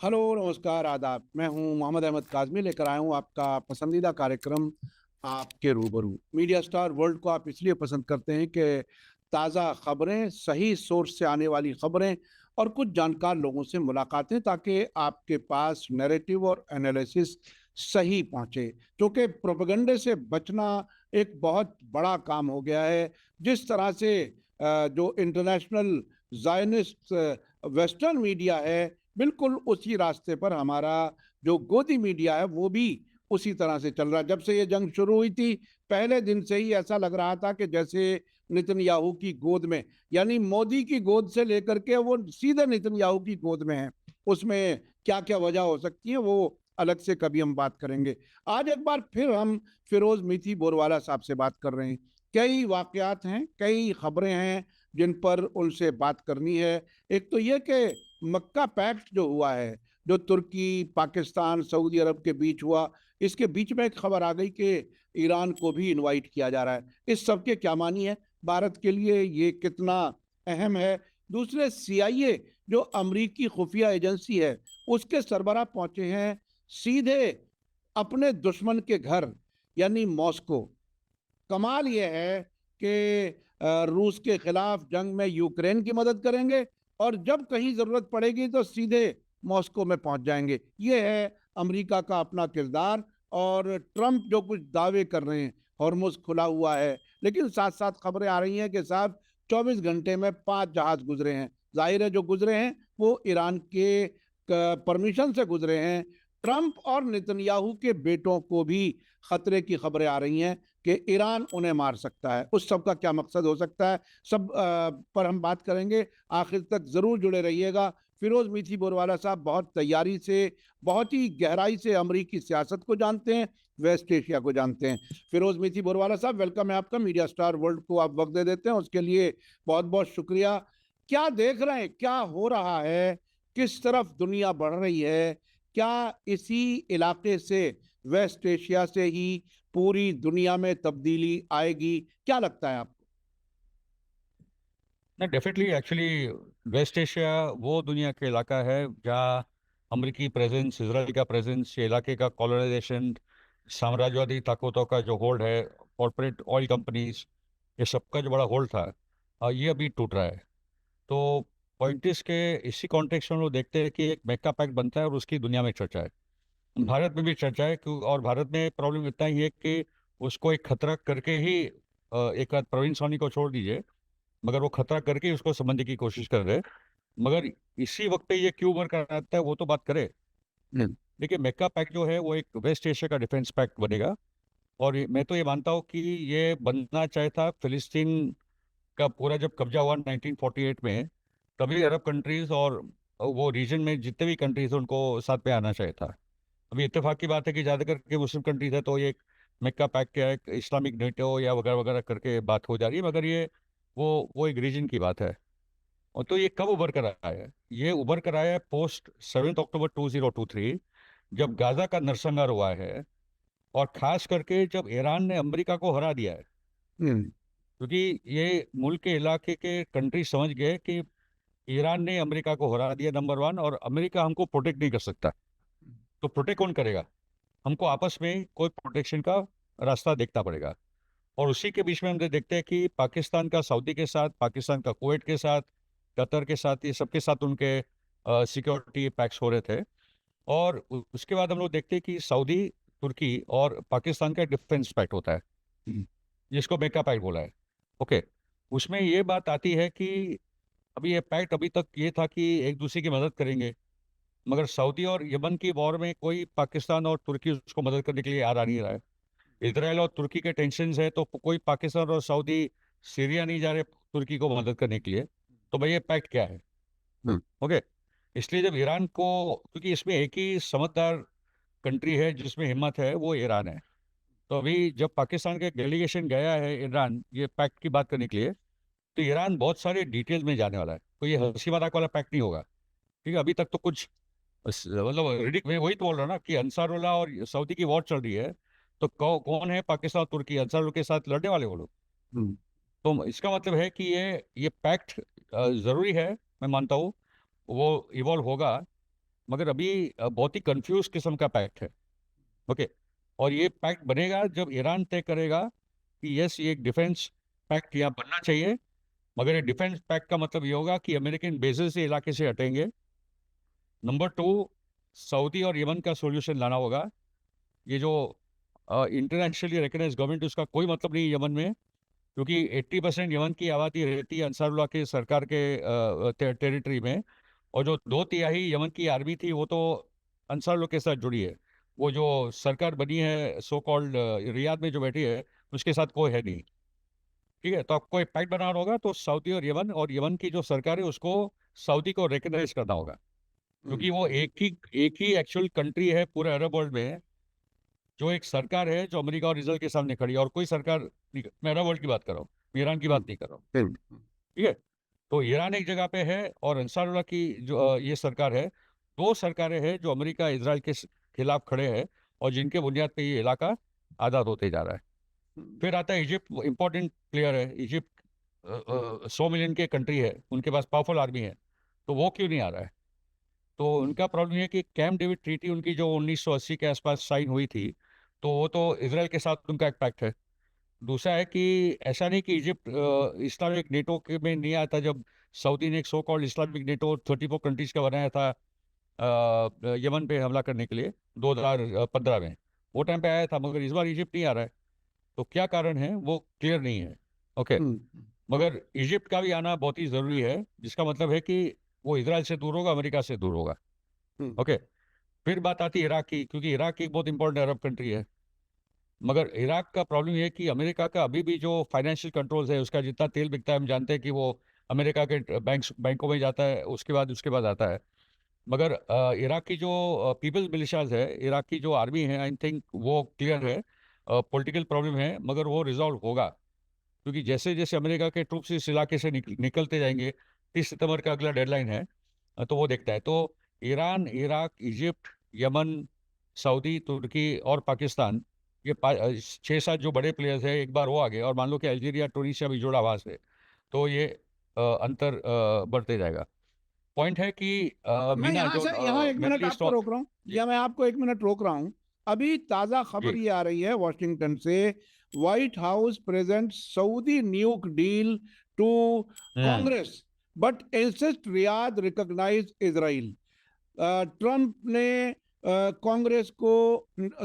Hello, नमस्कार, आदाब। मैं हूं मोहम्मद अहमद काज़मी, लेकर आया हूं आपका पसंदीदा कार्यक्रम आपके रूबरू। मीडिया स्टार वर्ल्ड को आप इसलिए पसंद करते हैं कि ताज़ा खबरें, सही सोर्स से आने वाली खबरें और कुछ जानकार लोगों से मुलाकातें, ताकि आपके पास नैरेटिव और एनालिसिस सही पहुंचे। क्योंकि प्रोपेगेंडे से बचना एक बहुत बड़ा काम हो गया है। जिस तरह से जो इंटरनेशनल जायनिस्ट वेस्टर्न मीडिया है, बिल्कुल उसी रास्ते पर हमारा जो गोदी मीडिया है वो भी उसी तरह से चल रहा है। जब से ये जंग शुरू हुई थी, पहले दिन से ही ऐसा लग रहा था कि जैसे नेतन्याहू की गोद में, यानी मोदी की गोद से लेकर के वो सीधे नेतन्याहू की गोद में है। उसमें क्या क्या वजह हो सकती है वो अलग से कभी हम बात करेंगे। आज एक बार फिर हम फिरोज मीठी बोरवाला साहब से बात कर रहे हैं। कई वाकयात हैं, कई खबरें हैं जिन पर उनसे बात करनी है। एक तो ये कि मक्का पैक्ट जो हुआ है, जो तुर्की, पाकिस्तान, सऊदी अरब के बीच हुआ, इसके बीच में एक खबर आ गई कि ईरान को भी इनवाइट किया जा रहा है। इस सब के क्या मानी है, भारत के लिए ये कितना अहम है? दूसरे, सीआईए जो अमरीकी खुफिया एजेंसी है, उसके सरबराह पहुंचे हैं सीधे अपने दुश्मन के घर, यानी मॉस्को। कमाल ये है कि रूस के खिलाफ जंग में यूक्रेन की मदद करेंगे और जब कहीं जरूरत पड़ेगी तो सीधे मॉस्को में पहुंच जाएंगे। ये है अमेरिका का अपना किरदार। और ट्रंप जो कुछ दावे कर रहे हैं, हॉर्मुज खुला हुआ है, लेकिन साथ साथ खबरें आ रही हैं कि साहब 24 घंटे में 5 जहाज गुजरे हैं। जाहिर है जो गुजरे हैं वो ईरान के परमिशन से गुजरे हैं। ट्रंप और नेतन्याहू के बेटों को भी खतरे की खबरें आ रही हैं कि ईरान उन्हें मार सकता है। उस सब का क्या मकसद हो सकता है, सब पर हम बात करेंगे। आखिर तक जरूर जुड़े रहिएगा। फिरोज मीठी बोरवाला साहब बहुत तैयारी से, बहुत ही गहराई से अमरीकी सियासत को जानते हैं, वेस्ट एशिया को जानते हैं। फिरोज मीठी बोरवाला साहब, वेलकम है आपका। मीडिया स्टार वर्ल्ड को आप वक्त दे देते हैं, उसके लिए बहुत बहुत शुक्रिया। क्या देख रहे हैं, क्या हो रहा है, किस तरफ दुनिया बढ़ रही है? क्या इसी इलाके से, वेस्ट एशिया से ही पूरी दुनिया में तब्दीली आएगी? क्या लगता है आपको? नहीं, डेफिनेटली एक्चुअली वेस्ट एशिया वो दुनिया का इलाका है जहाँ अमेरिकी प्रेजेंस, इसराइल का प्रेजेंस, ये इलाके का कॉलोनाइजेशन, साम्राज्यवादी ताकतों का जो होल्ड है, कॉरपोरेट ऑयल कंपनीज, ये सबका जो बड़ा होल्ड था, ये अभी टूट रहा है। तो पॉइंटिस के इसी कॉन्टेक्स्ट में हम लोग देखते हैं कि एक मेका पैक्ट बनता है और उसकी दुनिया में चर्चा है, भारत में भी चर्चा है। क्यों? और भारत में प्रॉब्लम इतना ही है कि उसको एक खतरा करके ही एक आध प्रवीण सोनी को छोड़ दीजिए, मगर वो खतरा करके ही उसको समझने की कोशिश कर रहे हैं। मगर इसी वक्त पे ये क्यों बरकरार रहता है वो तो बात करें। देखिए, मेका पैक्ट जो है वो एक वेस्ट एशिया का डिफेंस पैक्ट बनेगा। और मैं तो ये मानता हूँ कि ये बनना चाहिए था फिलिस्तीन का पूरा जब कब्जा हुआ 1948 में, तभी अरब कंट्रीज और वो रीजन में जितने भी कंट्रीज उनको साथ में आना चाहिए था। अभी इत्तेफाक की बात है कि ज़्यादा करके मुस्लिम कंट्रीज है, तो ये मेका पैक्ट क्या है, इस्लामिक नेटो या वगैरह वगैरह करके बात हो जा रही है, मगर ये वो एक रीजन की बात है। और तो ये कब उभर कर आया है? ये उभर कर आया है पोस्ट 7 अक्टूबर 2023, जब गाजा का नरसंहार हुआ है, और खास करके जब ईरान ने अमेरिका को हरा दिया है। हम्म। क्योंकि ये मुल्क के इलाके के कंट्री समझ गए कि ईरान ने अमेरिका को हरा दिया, नंबर वन, और अमेरिका हमको प्रोटेक्ट नहीं कर सकता। तो प्रोटेक्ट कौन करेगा? हमको आपस में कोई प्रोटेक्शन का रास्ता देखना पड़ेगा। और उसी के बीच में हम देखते हैं कि पाकिस्तान का सऊदी के साथ, पाकिस्तान का कुवैत के साथ, कतर के साथ, ये सबके साथ उनके सिक्योरिटी पैक्स हो रहे थे। और उसके बाद हम लोग देखते हैं कि सऊदी, तुर्की और पाकिस्तान का डिफेंस पैक्ट होता है, जिसको मेका पैक्ट बोला है। ओके। उसमें ये बात आती है कि अभी ये पैक्ट अभी तक ये था कि एक दूसरे की मदद करेंगे, मगर सऊदी और यमन की वॉर में कोई पाकिस्तान और तुर्की उसको मदद करने के लिए आ नहीं रहा है। इसराइल और तुर्की के टेंशन है, तो कोई पाकिस्तान और सऊदी सीरिया नहीं जा रहे तुर्की को मदद करने के लिए। तो भाई ये पैक्ट क्या है? ओके। इसलिए जब ईरान को, क्योंकि इसमें एक ही समझदार कंट्री है जिसमें हिम्मत है, वो ईरान है। तो अभी जब पाकिस्तान का एक डेलीगेशन गया है ईरान ये पैक्ट की बात करने के लिए, तो ईरान बहुत सारे डिटेल में जाने वाला है। तो ये हंसी मजाक वाला पैक्ट नहीं होगा। ठीक है, अभी तक तो कुछ मतलब मैं वही तो बोल रहा हूँ ना कि अंसारुल्लाह और सऊदी की वॉर चल रही है। तो कौन है पाकिस्तान और तुर्की अंसारुल्लाह के साथ लड़ने वाले वो लोग? हम्म। तो इसका मतलब है कि ये पैक्ट जरूरी है, मैं मानता हूँ वो इवॉल्व होगा। मगर अभी बहुत ही कंफ्यूज किस्म का पैक्ट है। ओके, और ये पैक्ट बनेगा जब ईरान तय करेगा कि यस, ये एक डिफेंस पैक्ट यहाँ बनना चाहिए। मगर ये डिफेंस पैक्ट का मतलब ये होगा कि अमेरिकन बेसेस से इलाके से हटेंगे। नंबर 2, सऊदी और यमन का सॉल्यूशन लाना होगा। ये जो इंटरनेशनली रिकग्नाइज गवर्नमेंट, उसका कोई मतलब नहीं है यमन में, क्योंकि 80% यमन की आबादी रहती है अंसारुल्लाह के सरकार के टेरिटरी में। और जो 2/3 यमन की आर्मी थी वो तो अंसारुल्लाह के साथ जुड़ी है। वो जो सरकार बनी है सो कॉल्ड रियाद में जो बैठी है, उसके साथ कोई है नहीं। ठीक है, तो आपको एक पैक्ट बनाना होगा, तो सऊदी और यमन की जो सरकार है उसको सऊदी को रिकग्नाइज करना होगा, क्योंकि वो एक ही एक्चुअल कंट्री है पूरे अरब वर्ल्ड में, जो एक सरकार है जो अमेरिका और इसराइल के सामने खड़ी है, और कोई सरकार नहीं। मैं अरब वर्ल्ड की बात कर रहा हूँ, ईरान की बात नहीं कर रहा हूँ। ठीक है, तो ईरान एक जगह पे है और अंसारुल्लाह की जो ये सरकार है। दो सरकारें हैं जो अमेरिका इसराइल के खिलाफ खड़े हैं, और जिनके बुनियाद पे ये इलाका आज़ाद होते जा रहा है। फिर आता है इजिप्ट, इंपॉर्टेंट प्लेयर है इजिप्ट। 100 मिलियन के कंट्री है, उनके पास पावरफुल आर्मी है, तो वो क्यों नहीं आ रहा है? तो उनका प्रॉब्लम ये है कि कैंप डेविड ट्रीटी उनकी जो 1980 के आसपास साइन हुई थी, तो वो तो इसराइल के साथ उनका एक पैक्ट है। दूसरा है कि ऐसा नहीं कि इजिप्ट इस्लामिक नेटो के में नहीं आता। जब सऊदी ने एक so called Islamic NATO 34 countries का बनाया था यमन पे हमला करने के लिए 2015 में, वो टाइम पे आया था, मगर इस बार इजिप्ट नहीं आ रहा है। तो क्या कारण है वो क्लियर नहीं है। ओके, मगर इजिप्ट का भी आना बहुत ही ज़रूरी है, जिसका मतलब है कि वो इसराइल से दूर होगा, अमेरिका से दूर होगा। ओके, फिर बात आती है इराक की, क्योंकि इराक एक बहुत इंपॉर्टेंट अरब कंट्री है। मगर इराक का प्रॉब्लम ये है कि अमेरिका का अभी भी जो फाइनेंशियल कंट्रोल्स है, उसका जितना तेल बिकता है हम जानते हैं कि वो अमेरिका के बैंकों में जाता है, उसके बाद आता है। मगर इराक की जो पीपल्स मिलिशियाज है, इराक की जो आर्मी है, आई थिंक वो क्लियर है। पॉलिटिकल प्रॉब्लम है, मगर वो रिजॉल्व होगा, क्योंकि जैसे जैसे अमेरिका के ट्रूप्स इस इलाके से निकलते जाएंगे, 30 सितंबर का अगला डेडलाइन है। तो वो देखता है। तो Iran, Iraq, Egypt, Yemen, Saudi, तुर्की और पाकिस्तान, ये 6-7 जो बड़े प्लेयर्स हैं, एक बार वो आ गए और मान लो कि अल्जीरिया, टूनिशिया भी जुड़ा हुआ है, तो ये अंतर बढ़ते जाएगा। पॉइंट है कि मैं मीना जो यहाँ एक मिनट मिडल ईस्ट आपको रोक रहा हूँ, जी या मैं आपको एक मिनट रोक रहा हूँ। अभी ताजा खबर जी ये आ रही है वॉशिंगटन से, White House present Saudi nuke deal to hmm Congress but insist Riyadh recognise Israel. Trump ने कांग्रेस को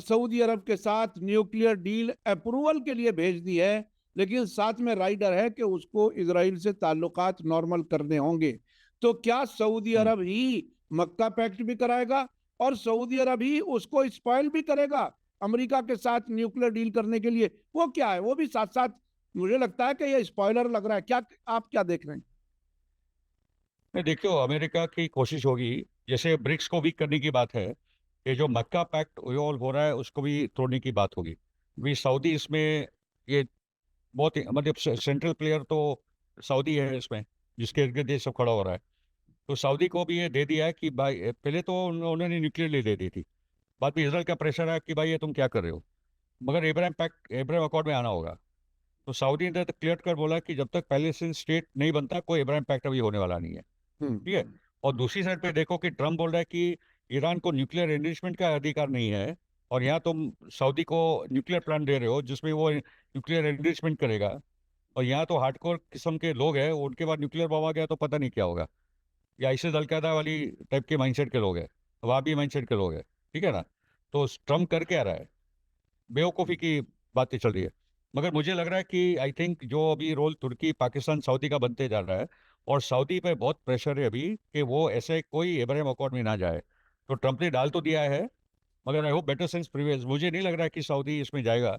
सऊदी अरब के साथ न्यूक्लियर डील अप्रूवल के लिए भेज दी है, लेकिन साथ में राइडर है कि उसको इजराइल से ताल्लुकात नॉर्मल करने होंगे। तो क्या सऊदी हम्म अरब ही मक्का पैक्ट भी कराएगा और सऊदी अरब ही उसको स्पॉइल भी करेगा अमेरिका के साथ न्यूक्लियर डील करने के लिए? वो क्या है, वो भी साथ साथ मुझे लगता है कि ये स्पॉइलर लग रहा है। क्या आप क्या देख रहे हैं? नहीं, देखियो, अमेरिका की कोशिश होगी, जैसे ब्रिक्स को वीक करने की बात है, ये जो मक्का पैक्ट इवॉल्व हो रहा है उसको भी तोड़ने की बात होगी। भी सऊदी इसमें, ये बहुत मतलब सेंट्रल प्लेयर तो सऊदी है इसमें, जिसके इर्द गिर्द ये सब खड़ा हो रहा है। तो सऊदी को भी ये दे दिया है कि भाई, पहले तो उन्होंने न्यूक्लियर ले दे दी थी, बाद में इसराइल का प्रेशर है कि भाई ये तुम क्या कर रहे हो, मगर इब्राहिम अकॉर्ड में आना होगा। तो सऊदी ने तो क्लियर कर बोला कि जब तक पैलेस्टीन स्टेट नहीं बनता, कोई इब्राहिम पैक्ट अभी होने वाला नहीं है। ठीक है, और दूसरी साइड पे देखो कि ट्रम्प बोल रहा है कि ईरान को न्यूक्लियर एनरिचमेंट का अधिकार नहीं है, और यहाँ तुम सऊदी को न्यूक्लियर प्लान दे रहे हो जिसमें वो न्यूक्लियर एनरिचमेंट करेगा, और यहाँ तो हार्डकोर किस्म के लोग हैं, उनके बाद न्यूक्लियर बम आ गया तो पता नहीं क्या होगा। या इसे अलकायदा वाली टाइप के माइंडसेट के लोग हैं, वहाबी माइंडसेट के लोग हैं। ठीक है ना? तो ट्रम्प कर क्या रहा है? बेवकूफ़ी की बातें चल रही है। मगर मुझे लग रहा है कि आई थिंक जो अभी रोल तुर्की, पाकिस्तान, सऊदी का बनते जा रहा है, और सऊदी पे बहुत प्रेशर है अभी कि वो ऐसे कोई इब्राहिम अकॉर्ड में ना जाए। तो ट्रंप ने डाल तो दिया है, मगर I hope better sense previous. मुझे नहीं लग रहा है कि सऊदी इसमें जाएगा,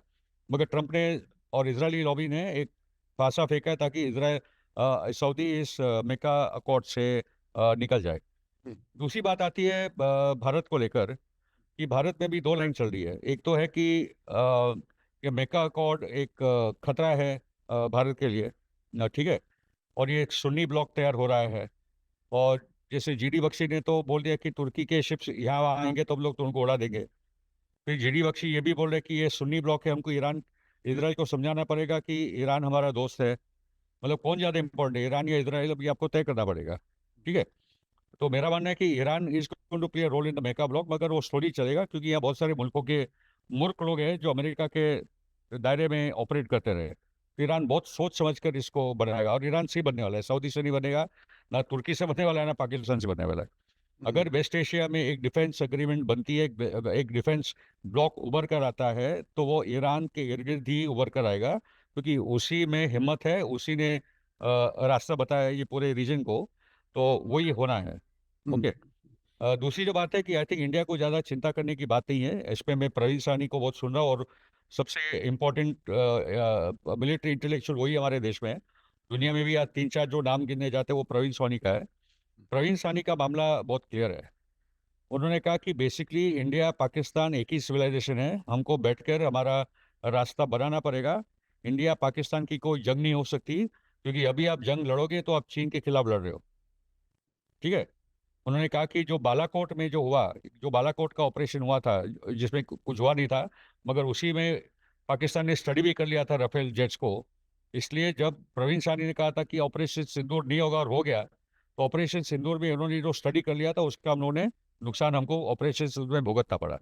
मगर ट्रंप ने और इजरायली लॉबी ने एक फांसा फेंका है ताकि इसराइल सऊदी इस मेका अकॉर्ड से निकल जाए। दूसरी बात आती है भारत को लेकर, कि भारत में भी दो लाइन चल रही है। एक तो है कि ये मेका अकॉर्ड एक खतरा है भारत के लिए, ठीक है, और ये एक सुन्नी ब्लॉक तैयार हो रहा है। और जैसे जीडी बख्शी ने तो बोल दिया कि तुर्की के शिप्स यहाँ आएंगे तो हम लोग तो उनको उड़ा देंगे। फिर जीडी बख्शी ये भी बोल रहे कि ये सुन्नी ब्लॉक है, हमको इसराइल को समझाना पड़ेगा कि ईरान हमारा दोस्त है। मतलब कौन ज़्यादा इंपॉर्टेंट है, ईरान या इसराइल? अभी आपको तय करना पड़ेगा। ठीक है, तो मेरा मानना है कि Iran is going to play a role in the Mecca bloc, मगर वो स्टोरी चलेगा क्योंकि यहाँ बहुत सारे मुल्कों के मूर्ख लोग हैं जो अमेरिका के दायरे में ऑपरेट करते रहे। तो ईरान बहुत सोच समझ कर इसको बनाएगा, और ईरान से ही बनने वाला है, सऊदी से नहीं बनेगा, ना तुर्की से बनने वाला है, ना पाकिस्तान से बनने वाला है। अगर वेस्ट एशिया में एक डिफेंस एग्रीमेंट बनती है, एक डिफेंस ब्लॉक उभर कर आता है, तो वो ईरान के इर्द गिर्द ही उभर कर आएगा, क्योंकि उसी में हिम्मत है, उसी ने रास्ता बताया है ये पूरे रीजन को, तो वही होना है। ओके। दूसरी जो बात है कि आई थिंक इंडिया को ज़्यादा चिंता करने की बात नहीं है इस पे। मैं प्रवीण सानी को बहुत सुन रहा हूँ, और सबसे इम्पोर्टेंट मिलिट्री इंटेलेक्चुअल वही हमारे देश में है। दुनिया में भी आज 3-4 जो नाम गिने जाते हैं वो प्रवीण सानी का है। प्रवीण सानी का मामला बहुत क्लियर है। उन्होंने कहा कि बेसिकली इंडिया पाकिस्तान एक ही सिविलाइजेशन है, हमको बैठकर हमारा रास्ता बनाना पड़ेगा। इंडिया पाकिस्तान की कोई जंग नहीं हो सकती, क्योंकि अभी आप जंग लड़ोगे तो आप चीन के खिलाफ लड़ रहे हो। ठीक है। उन्होंने कहा कि जो बालाकोट में जो हुआ, जो बालाकोट का ऑपरेशन हुआ था, जिसमें कुछ हुआ नहीं था, मगर उसी में पाकिस्तान ने स्टडी भी कर लिया था राफेल जेट्स को। इसलिए जब प्रवीण सानी ने कहा था कि ऑपरेशन सिंदूर नहीं होगा और हो गया, तो ऑपरेशन सिंदूर में उन्होंने जो स्टडी कर लिया था उसका उन्होंने नुकसान हमको ऑपरेशन सिंदूर में भुगतना पड़ा।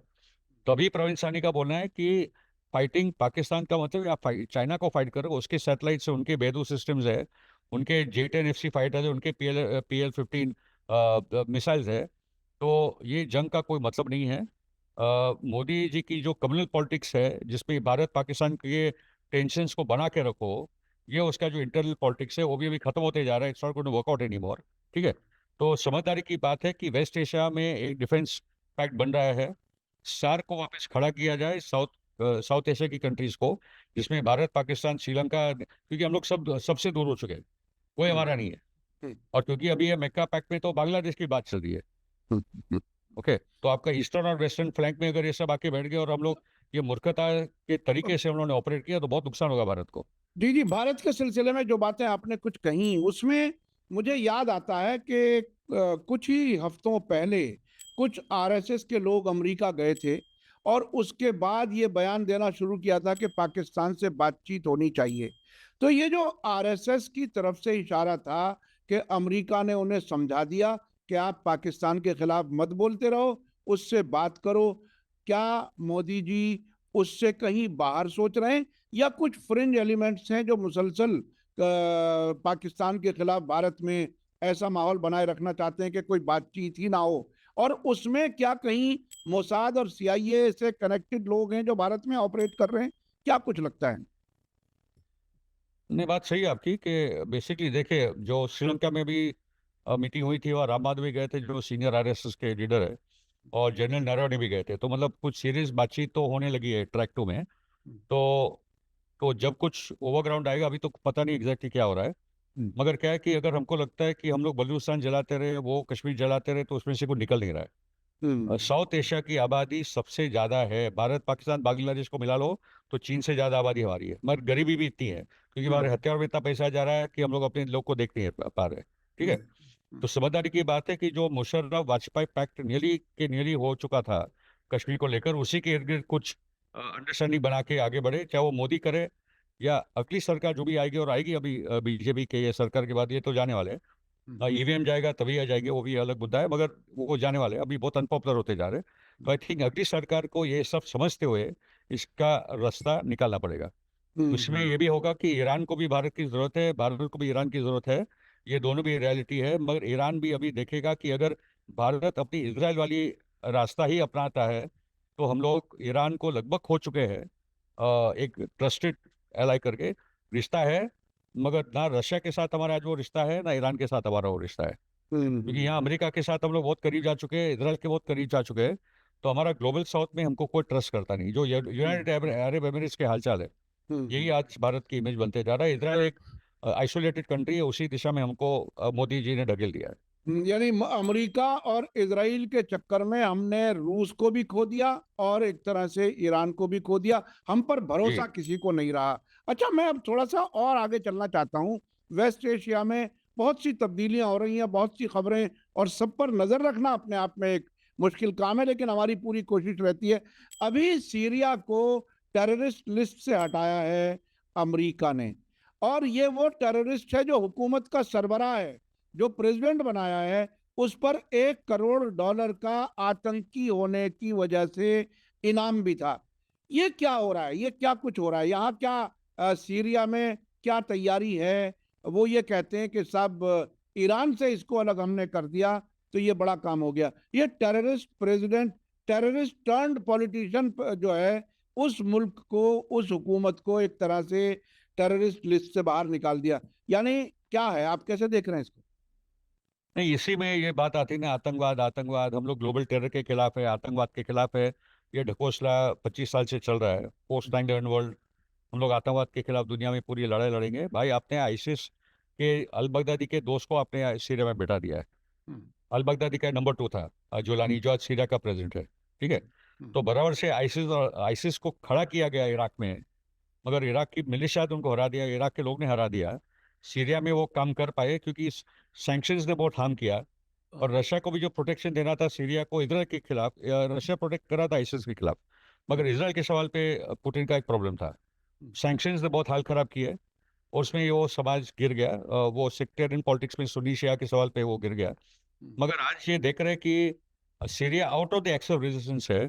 तो अभी प्रवीण सानी का बोलना है कि फाइटिंग पाकिस्तान का मतलब आप चाइना को फाइट करो, उसके सैटेलाइट से, उनके बेदू सिस्टम्स है, उनके J-10FC फाइटर है, उनके PL-15 मिसाइल्स है। तो ये जंग का कोई मतलब नहीं है। मोदी जी की जो कम्युनल पॉलिटिक्स है, जिसमें भारत पाकिस्तान के टेंशंस को बना के रखो, ये उसका जो इंटरनल पॉलिटिक्स है वो भी अभी खत्म होते जा रहा है। It's not going to work out any more. ठीक है। तो समझदारी की बात है कि वेस्ट एशिया में एक डिफेंस पैक्ट बन रहा है, सार्क को वापस खड़ा किया जाए, साउथ एशिया की कंट्रीज को, जिसमें भारत, पाकिस्तान, श्रीलंका, क्योंकि हम लोग सबसे दूर हो चुके हैं, कोई हमारा नहीं है। और क्योंकि अभी ये मेका पैक्ट में तो बांग्लादेश की बात चल रही है। ओके। तो आपका ईस्टर्न और वेस्टर्न फ्लैंक में अगर ये सब आके बैठ गए और हम लोग ये मूर्खता के तरीके से उन्होंने ऑपरेट किया, तो बहुत नुकसान होगा भारत को। जी जी, भारत के सिलसिले में जो बातें आपने कुछ कही, उसमें मुझे याद आता है कि कुछ ही हफ्तों पहले कुछ आरएसएस के लोग अमेरिका गए थे, और उसके बाद ये बयान देना शुरू किया था कि पाकिस्तान से बातचीत होनी चाहिए। तो ये जो आरएसएस की तरफ से इशारा था कि अमेरिका ने उन्हें समझा दिया कि आप पाकिस्तान के खिलाफ मत बोलते रहो, उससे बात करो, क्या मोदी जी उससे कहीं बाहर सोच रहे हैं, या कुछ फ्रिंज एलिमेंट्स हैं जो मुसलसल पाकिस्तान के खिलाफ भारत में ऐसा माहौल बनाए रखना चाहते हैं कि कोई बातचीत ही ना हो? और उसमें क्या कहीं मोसाद और CIA से कनेक्टेड लोग हैं जो भारत में ऑपरेट कर रहे हैं? क्या कुछ लगता है? नहीं, बात सही है आपकी कि बेसिकली देखिए, जो श्रीलंका में भी मीटिंग हुई थी और राम माधव भी गए थे, जो सीनियर RSS के लीडर है, और जनरल नरवणे भी गए थे, तो मतलब कुछ सीरियस बातचीत तो होने लगी है ट्रैक 2 में। तो जब कुछ ओवरग्राउंड आएगा, अभी तो पता नहीं एग्जैक्टली क्या हो रहा है, मगर क्या है कि अगर हमको लगता है कि हम लोग बलूचिस्तान जलाते रहे, वो कश्मीर जलाते रहे, तो उसमें से कुछ निकल नहीं रहा है। साउथ एशिया की आबादी सबसे ज्यादा है, भारत, पाकिस्तान, बांग्लादेश को मिला लो तो चीन से ज्यादा आबादी हमारी है, मगर गरीबी भी इतनी है, क्योंकि हमारे हथियारों में इतना पैसा जा रहा है कि हम लोग अपने लोग को देख नहीं पा रहे। ठीक है। तो समझदारी की बात है कि जो मुशर्रफ वाजपेयी पैक्ट नियरली हो चुका था कश्मीर को लेकर, उसी के इर्द गिर्द कुछ अंडरस्टैंडिंग बना के आगे बढ़े, चाहे वो मोदी करे या अगली सरकार जो भी आएगी, और आएगी अभी बीजेपी के ये सरकार के बाद, ये तो जाने वाले हैं। EVM जाएगा तभी आ जाएगी, वो भी अलग मुद्दा है, मगर वो जाने वाले हैं, अभी बहुत अनपॉपुलर होते जा रहे हैं। तो आई थिंक अगली सरकार को ये सब समझते हुए इसका रास्ता निकालना पड़ेगा। उसमें ये भी होगा कि ईरान को भी भारत की जरूरत है, भारत को भी ईरान की जरूरत है, ये दोनों भी रियलिटी है, मगर ईरान भी अभी देखेगा कि अगर भारत अपनी इजराइल वाली रास्ता ही अपनाता है, तो हम लोग ईरान को लगभग खो चुके हैं। एक ट्रस्टेड एलाई करके रिश्ता है, मगर ना रशिया के साथ हमारा आज वो रिश्ता है, ना ईरान के साथ हमारा वो रिश्ता है, क्योंकि यहाँ अमेरिका के साथ हम लोग बहुत करीब जा चुके हैं, इजराइल के बहुत करीब जा चुके हैं। तो हमारा ग्लोबल साउथ में हमको कोई ट्रस्ट करता नहीं। जो यूनाइटेड अरब एमिरेट्स के हालचाल है, यही आज भारत की इमेज बनते जा रहा है। इजराइल एक आइसोलेटेड कंट्री है, उसी दिशा में हमको मोदी जी ने ढकेल दिया है। यानी अमेरिका और इजराइल के चक्कर में हमने रूस को भी खो दिया और एक तरह से ईरान को भी खो दिया, हम पर भरोसा किसी को नहीं रहा। अच्छा, मैं अब थोड़ा सा और आगे चलना चाहता हूँ। वेस्ट एशिया में बहुत सी तब्दीलियां हो रही हैं, बहुत सी खबरें, और सब पर नजर रखना अपने आप में एक मुश्किल काम है, लेकिन हमारी पूरी कोशिश रहती है। अभी सीरिया को टेररिस्ट लिस्ट से हटाया है अमेरिका ने, और ये वो टेररिस्ट है जो हुकूमत का सरबराह है, जो प्रेसिडेंट बनाया है, उस पर $1 करोड़ का आतंकी होने की वजह से इनाम भी था। ये क्या हो रहा है, ये क्या कुछ हो रहा है यहाँ, क्या सीरिया में क्या तैयारी है? वो ये कहते हैं कि सब ईरान से इसको अलग हमने कर दिया तो ये बड़ा काम हो गया। ये terrorist president, terrorist turned politician जो है, उस मुल्क को, उस हुकूमत को एक तरह से टेररिस्ट लिस्ट से बाहर निकाल दिया। यानी क्या है, आप कैसे देख रहे हैं इसको? नहीं, इसी में ये बात आती है ना, आतंकवाद आतंकवाद, हम लोग ग्लोबल टेरर के खिलाफ है, आतंकवाद के खिलाफ है। ये ढकोसला 25 साल से चल रहा है, पोस्ट 9/11 वर्ल्ड। हम लोग आतंकवाद के खिलाफ दुनिया में पूरी लड़ाई लड़ेंगे। भाई, आपने आईसिस के अल बगदादी के दोस्त को आपने सीरिया में बैठा दिया है। हम्म, अल बगदादी का नंबर 2 था, जोलानी, जो आज सीरिया का प्रेसिडेंट है। ठीक है। हम्म, तो बराबर से आईसिस को खड़ा किया गया इराक में, मगर इराक की मिलिशिया ने उनको हरा दिया, इराक के लोग ने हरा दिया। सीरिया में वो काम कर पाए क्योंकि सैंक्शंस ने बहुत हार्म किया। और रशिया को भी जो प्रोटेक्शन देना था सीरिया को इजराइल के खिलाफ, रशिया प्रोटेक्ट कर रहा था आईसिस के खिलाफ। मगर इजराइल के सवाल पे पुतिन का एक प्रॉब्लम था, सैंक्शंस ने बहुत हाल खराब किए और उसमें ये वो समाज गिर गया। वो सेक्टेरियन पॉलिटिक्स में सुन्नी शिया के सवाल पे वो गिर गया। मगर आज ये देख रहे हैं कि Syria out of the x of resistance है।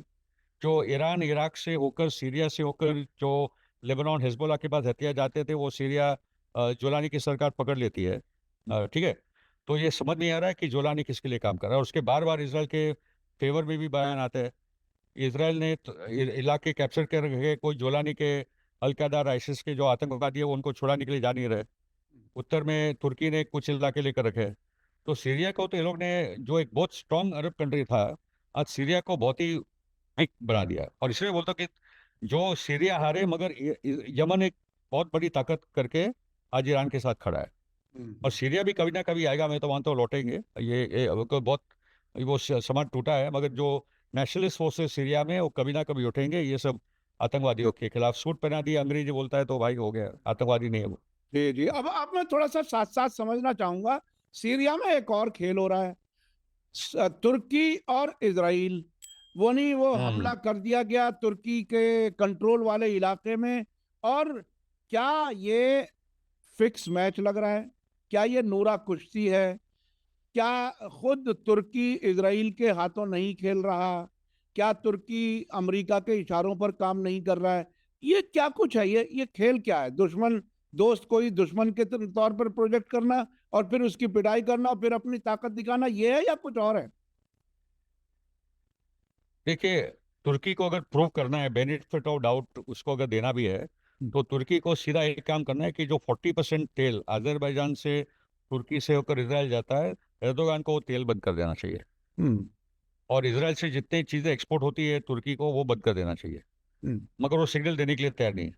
जो ईरान इराक से होकर, सीरिया से होकर, जो लेबनान हिजबुल्लाह के पास हथियार जाते थे, वो सीरिया जोलानी की सरकार पकड़ लेती है। ठीक है। तो ये समझ नहीं आ रहा है कि जोलानी किसके लिए काम कर रहा है, और उसके बार बार इसराइल के फेवर में भी बयान आते हैं। इसराइल ने इलाके कैप्चर कर रखे, कोई जोलानी के अलकायदा और आईसिस के जो आतंकवादी है वो उनको छुड़ाने के लिए जा नहीं रहे। उत्तर में तुर्की ने कुछ इलाके लेकर रखे हैं। तो सीरिया को तो ये लोग ने, जो एक बहुत स्ट्रांग अरब कंट्री था, आज सीरिया को बहुत ही वीक बना दिया। और इसलिए बोलता हूं कि जो सीरिया हारे, मगर यमन एक बहुत बड़ी ताकत करके आज ईरान के साथ खड़ा है। और सीरिया भी कभी ना कभी आएगा, मैं तो मानता हूँ लौटेंगे। ये अब तो बहुत वो समाज टूटा है, मगर जो नेशनलिस्ट फोर्सेस सीरिया में, वो कभी ना कभी उठेंगे। ये सब आतंकवादियों के खिलाफ सूट पहना दिया, अंग्रेजी बोलता है तो भाई हो गया, आतंकवादी नहीं है वो। जी जी, अब मैं थोड़ा सा साथ साथ समझना चाहूंगा। सीरिया में एक और खेल हो रहा है, तुर्की और इजराइल। वो नहीं, वो हमला कर दिया गया तुर्की के कंट्रोल वाले इलाके में। और क्या ये फिक्स मैच लग रहा है? क्या ये नूरा कुश्ती है? क्या खुद तुर्की इजराइल के हाथों नहीं खेल रहा? क्या तुर्की अमेरिका के इशारों पर काम नहीं कर रहा है? ये क्या कुछ है, ये खेल क्या है? दुश्मन दोस्त कोई दुश्मन के तौर पर प्रोजेक्ट करना और फिर उसकी पिटाई करना और फिर अपनी ताकत दिखाना, ये है या कुछ और है? देखिए, तुर्की को अगर प्रूव करना है, बेनिफिट ऑफ डाउट उसको अगर देना भी है, तो तुर्की को सीधा एक काम करना है कि जो 40% तेल अजरबैजान से, तुर्की से होकर इसराइल जाता है, एर्दोगान को वो तेल बंद कर देना चाहिए। हम्म, और इसराइल से जितनी चीजें एक्सपोर्ट होती है तुर्की को, वो बंद कर देना चाहिए। हम्म, मगर वो सिग्नल देने के लिए तैयार नहीं है।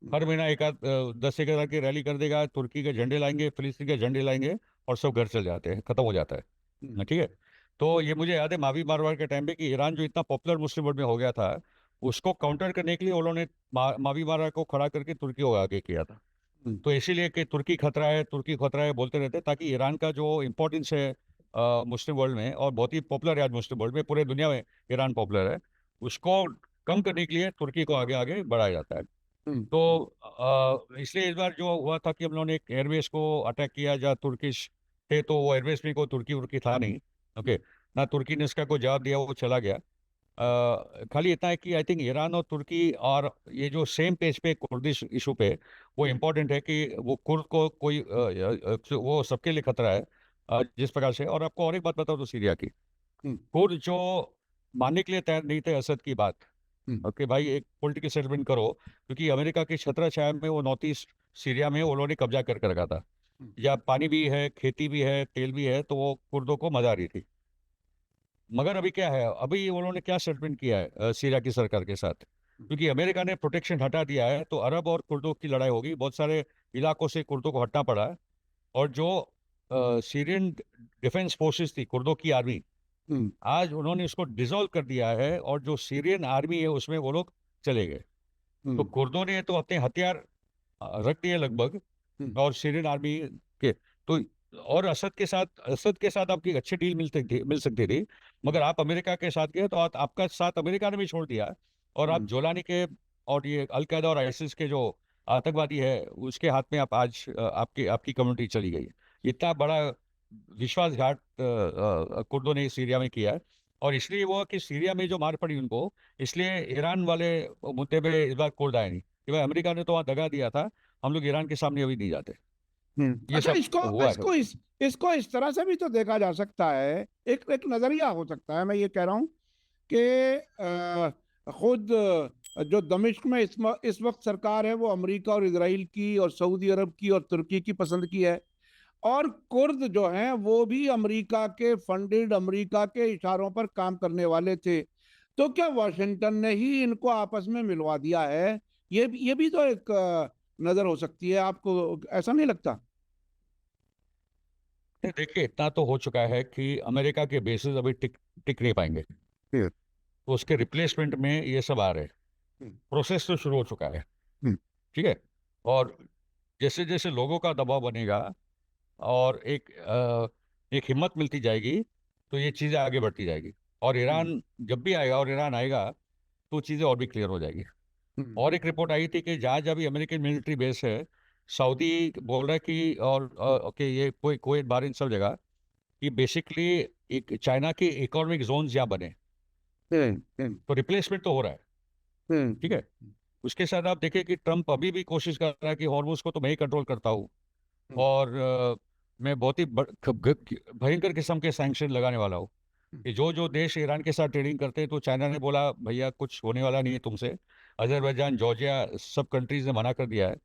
हर महीना एक आध 10-11 की रैली कर देगा, तुर्की के झंडे लाएंगे, फिलिस्तीन के झंडे लाएंगे, और सब घर चल जाते हैं, खत्म हो जाता है। हम्म, ठीक है। तो ये मुझे याद है मावी मारवाड़ के टाइम पे, कि ईरान जो इतना पॉपुलर मुस्लिम वर्ल्ड में हो गया था, उसको काउंटर करने के लिए उन्होंने मावी मारवाड़ को खड़ा करके तुर्की को आगे किया था। हम्म, तो इसीलिए कि तुर्की खतरा है, तुर्की खतरा है बोलते रहते, ताकि ईरान का जो इम्पोर्टेंस है मुस्लिम वर्ल्ड में, और बहुत ही पॉपुलर है आज मुस्लिम वर्ल्ड में, पूरे दुनिया में ईरान पॉपुलर है, उसको कम करने के लिए तुर्की को आगे आगे बढ़ाया जाता है। हम्म, तो इसलिए इस बार जो हुआ था कि हम लोगों ने एक एयरबेस को अटैक किया, जहाँ तुर्किश थे, तो वो एयरबेस में कोई तुर्की उर्की था नहीं। ओके। ना तुर्की ने इसका कोई जवाब दिया, वो चला गया। खाली इतना है कि आई थिंक ईरान और तुर्की और ये जो सेम पेज पे कुर्दिश इशू पे, वो इम्पोर्टेंट है कि वो कुर्द को कोई वो सबके लिए खतरा है। जिस प्रकार से, और आपको और एक बात बताओ तो सीरिया की, हम्म, कुर्द जो मानने के लिए तैयार नहीं थे असद की बात, हम्म, ओके भाई, एक पॉलिटिकल सेटलमेंट करो, क्योंकि अमेरिका की छत्र छाया में वो नॉर्थ ईस्ट सीरिया में उन्होंने कब्जा कर रखा था। हम्म, या पानी भी है, खेती भी है, तेल भी है, तो वो कुर्दों को मजा आ रही थी। मगर अभी क्या है, अभी उन्होंने क्या सेटलमेंट किया है सीरिया की सरकार के साथ, क्योंकि अमेरिका ने प्रोटेक्शन हटा दिया है, तो अरब और कुर्दों की लड़ाई होगी, बहुत सारे इलाकों से कुर्दों को हटना पड़ा है। और जो सीरियन डिफेंस फोर्सेस थी, कुर्दों की आर्मी, हम्म, आज उन्होंने इसको डिसॉल्व कर दिया है, और जो सीरियन आर्मी है उसमें वो लोग चले गए। तो हम्म, कुर्दों ने तो अपने हथियार रख दिए लगभग, हम्म, और सीरियन आर्मी के, तो और असद के साथ आपकी अच्छी डील मिल सकती थी। मगर आप अमेरिका के साथ गए, तो आपका साथ अमेरिका ने भी छोड़ दिया, और आप हम्म, जोलानी के और ये अलकायदा और आईसिस के जो आतंकवादी है, उसके हाथ में आप आज आपकी आपकी कम्युनिटी चली गई है। इतना बड़ा विश्वासघात कुर्दों ने सीरिया में किया है। और इसलिए वो कि सीरिया में जो मार पड़ी उनको, इसलिए ईरान वाले मुद्दे पे इस बार कुर्द आए नहीं कि भाई अमेरिका ने तो वहां दगा दिया था, हम लोग ईरान के सामने अभी नहीं जाते। ये अच्छा, सब इसको हुआ है। इसको इसको इस तरह से भी तो देखा जा सकता है, एक एक नजरिया हो सकता है, मैं ये कह रहा हूँ कि खुद जो दमिश्क में इस वक्त सरकार है वो अमेरिका और इजराइल की और सऊदी अरब की और तुर्की की पसंद की है, और कुर्द जो हैं वो भी अमेरिका के फंडेड, अमेरिका के इशारों पर काम करने वाले थे। तो क्या वाशिंगटन ने ही इनको आपस में मिलवा दिया है? ये भी तो एक नजर हो सकती है, आपको ऐसा नहीं लगता? देखिए, इतना तो हो चुका है कि अमेरिका के बेसिस अभी टिक टिक नहीं पाएंगे, हम्म, तो उसके रिप्लेसमेंट में ये सब आ रहे हैं। हम्म, प्रोसेस तो शुरू हो चुका है। हम्म, ठीक है। और जैसे जैसे लोगों का दबाव बनेगा और एक हिम्मत मिलती जाएगी, तो ये चीज़ें आगे बढ़ती जाएगी। और हम्म, ईरान जब भी आएगा, और ईरान आएगा, तो चीज़ें और भी क्लियर हो जाएगी। हम्म, और एक रिपोर्ट आई थी कि जहाँ जहाँ भी अमेरिकन मिलिट्री बेस है, सऊदी बोल रहा है कि, और कि ये कोई कोई बार इन सब जगह, कि बेसिकली एक चाइना के इकोनॉमिक जोन यहाँ बने। हम्म, हम्म, तो रिप्लेसमेंट तो हो रहा है। ठीक है। उसके साथ आप देखिए कि ट्रम्प अभी भी कोशिश कर रहा है कि हॉर्मुज को तो मैं ही कंट्रोल करता हूँ, हम्म, और मैं बहुत ही भयंकर किस्म के सैंक्शन लगाने वाला हूँ, कि जो जो देश ईरान के साथ ट्रेडिंग करते हैं, तो चाइना ने बोला भैया कुछ होने वाला नहीं है तुमसे। अजरबैजान, जॉर्जिया, सब कंट्रीज ने मना कर दिया है।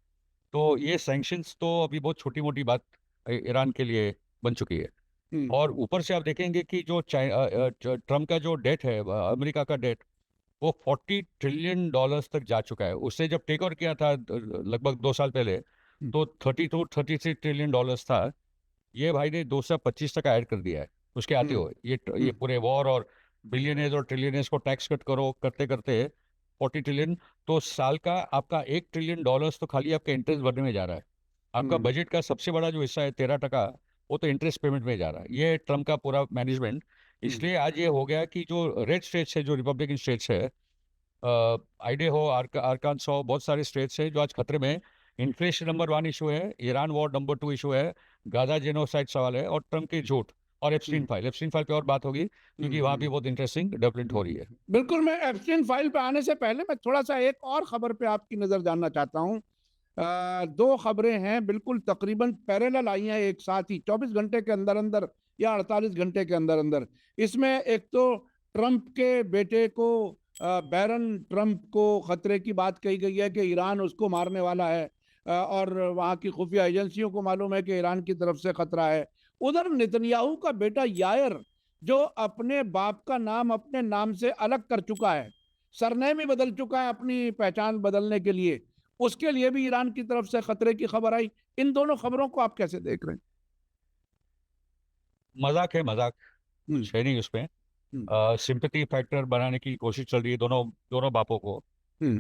तो ये सैंक्शंस तो अभी बहुत छोटी मोटी बात ईरान के लिए बन चुकी है। हम्म, और ऊपर से आप देखेंगे कि जो ट्रम्प का जो डेट है, अमेरिका का डेट, वो $40 ट्रिलियन तक जा चुका है। उससे जब टेक ओवर किया था लगभग 2 साल पहले, हम्म, तो 32-33 ट्रिलियन डॉलर्स था। ये भाई ने 225 तक ऐड कर दिया है उसके आते हम्म, हुए। ये हम्म, पूरे वॉर और बिलियनर्स और ट्रिलियनर्स को टैक्स कट करो करते करते 40 ट्रिलियन। तो साल का आपका $1 ट्रिलियन तो खाली आपका इंटरेस्ट भरने में जा रहा है। आपका हम्म, बजट का सबसे बड़ा जो हिस्सा है 13%, वो तो इंटरेस्ट पेमेंट में जा रहा है। ये ट्रम्प का पूरा मैनेजमेंट। हम्म, इसलिए आज ये हो गया कि जो रेड स्टेट्स है, जो रिपब्लिकन स्टेट्स है, आइडेहो, आर्कानसो, बहुत सारे स्टेट्स हैं जो आज खतरे में हैं। इन्फ्लेशन नंबर 1 इशू है, ईरान वॉर नंबर 2 इशू है, गाजा जेनोसाइड सवाल है, और ट्रम्प की झूठ, और हम्म, एप्स्टीन फाइल पे और बात होगी, क्योंकि वहां भी बहुत इंटरेस्टिंग डेवलपमेंट हो रही है। बिल्कुल। मैं एप्स्टीन फाइल पे आने से पहले मैं थोड़ा सा एक और खबर पे आपकी नजर जानना चाहता हूँ। दो खबरें हैं, बिल्कुल तकरीबन पैरेलल आई हैं एक साथ ही, 24 घंटे के अंदर अंदर या 48 घंटे के अंदर अंदर। इसमें एक तो ट्रंप के बेटे को, बैरन ट्रंप को खतरे की बात कही गई है कि ईरान उसको मारने वाला है, और वहाँ की खुफिया एजेंसियों को मालूम है कि ईरान की तरफ से खतरा है। उधर नेतन्याहू का बेटा यायर, जो अपने बाप का नाम अपने नाम से अलग कर चुका है, सरनेम ही बदल चुका है अपनी पहचान बदलने के लिए, उसके लिए भी ईरान की तरफ से खतरे की खबर आई। इन दोनों खबरों को आप कैसे देख रहे हैं? मजाक है, मजाक, हम्म, कुछ है नहीं उसमें। हम्म, सिंपैथी फैक्टर बनाने की कोशिश चल रही है दोनों दोनों बापों को। हम्म,